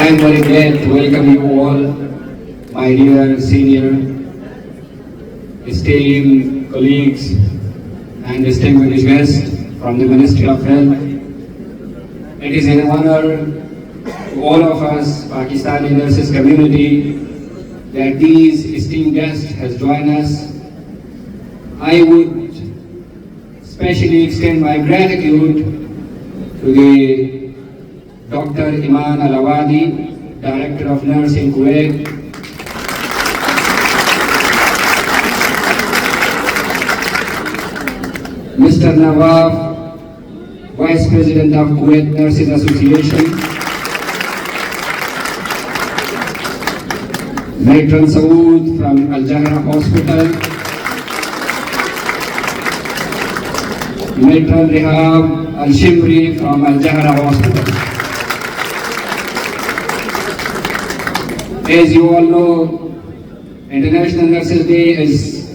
I am very glad to welcome you all, my dear senior, esteemed colleagues, and distinguished guests from the Ministry of Health. It is an honor to all of us, Pakistani nurses community, that these esteemed guests has joined us. I would especially extend my gratitude to the Dr. Iman Alawadi, Director of Nursing Kuwait, Mr. Nawaf, Vice President of Kuwait Nurses Association, Matron Saud from Al Jahra Hospital, Matron Rehab Al Shimri from Al Jahra Hospital. As you all know, International Nurses Day is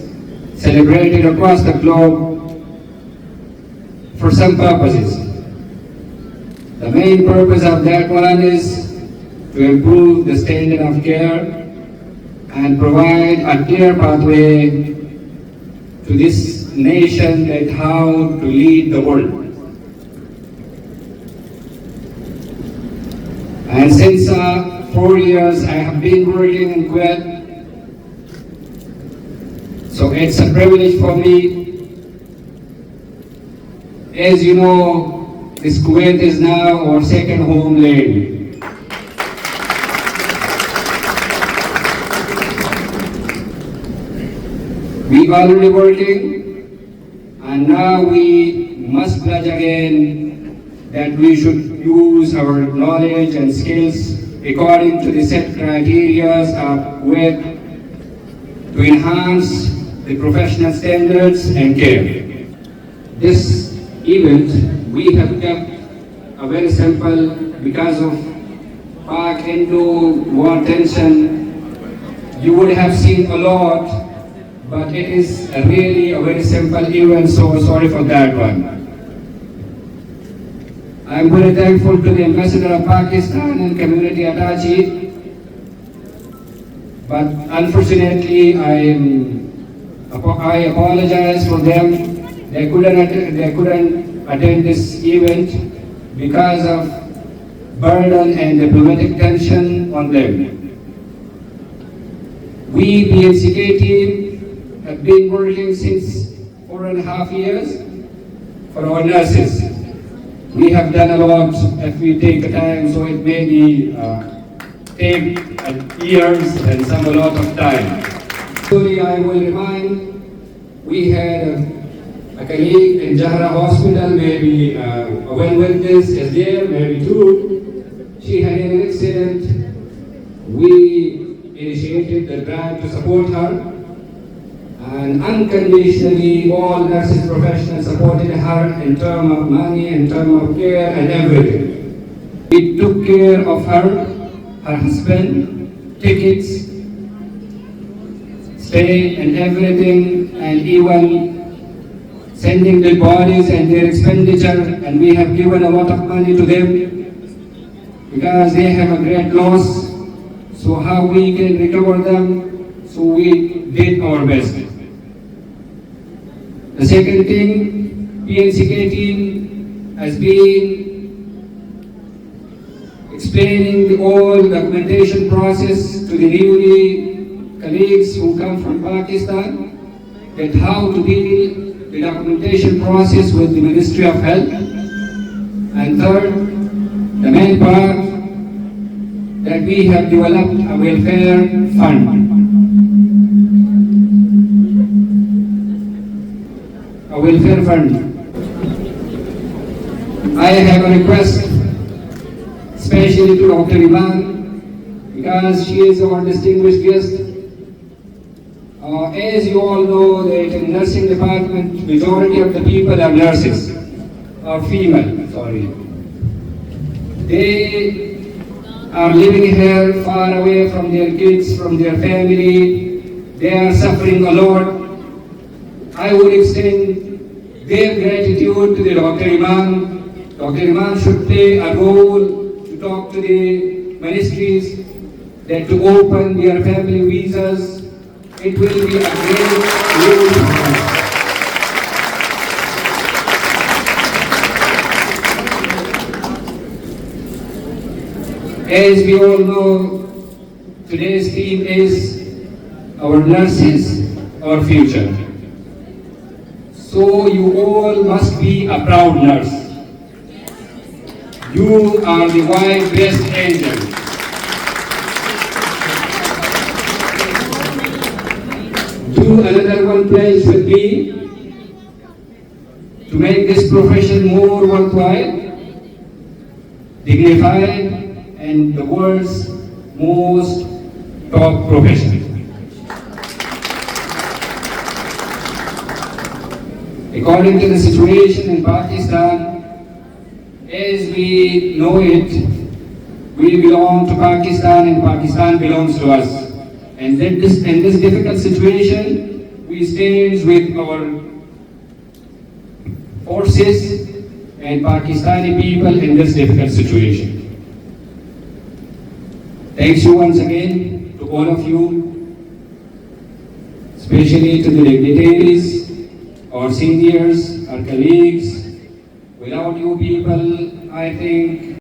celebrated across the globe for some purposes. The main purpose of that one is to improve the standard of care and provide a clear pathway to this nation that how to lead the world. And since 4 years I have been working in Kuwait, so it's a privilege for me. As you know, this Kuwait is now our second homeland. We are already working, and now we must pledge again that we should use our knowledge and skills according to the set criteria of Kuwait to enhance the professional standards and care. This event we have kept a very simple because of Pak Hindu war tension. You would have seen a lot, but it is really a very simple event, so sorry for that one. I am very thankful to the Ambassador of Pakistan and community attaché, but unfortunately I apologize for them. They couldn't attend this event because of burden and diplomatic tension on them. We, BNCK team, have been working since 4.5 years for our nurses. We have done a lot. If we take the time, so it may be take years and some a lot of time. Sorry, I will remind, we had a colleague in Jahra Hospital, maybe one witness is there, maybe two. She had an accident. We initiated the drive to support her, and unconditionally all nurses professionals supported her in terms of money, in terms of care and everything. We took care of her husband, tickets, stay and everything, and even sending their bodies and their expenditure, and we have given a lot of money to them because they have a great loss. So how we can recover them? So we did our best. The second thing, PNCK team has been explaining the whole documentation process to the newly colleagues who come from Pakistan, that how to deal the documentation process with the Ministry of Health. And third, the main part, that we have developed a welfare fund. A welfare fund. I have a request, especially to Dr. Iman, because she is our distinguished guest. As you all know, that in nursing department, majority of the people are nurses, or female, sorry. They are living here far away from their kids, from their family. They are suffering a lot. I would extend their gratitude to the Dr. Iman. Dr. Iman should play a role to talk to the ministries that to open their family visas. It will be a great news for us. As we all know, today's theme is our nurses, our future. So you all must be a proud nurse. You are the white best angel. Do another one pledge with me to make this profession more worthwhile, dignified, and the world's most top profession. According to the situation in Pakistan, as we know it, we belong to Pakistan and Pakistan belongs to us. And in this difficult situation, we stand with our forces and Pakistani people in this difficult situation. Thanks you once again to all of you, especially to the dignitaries, our seniors, our colleagues. Without you people, I think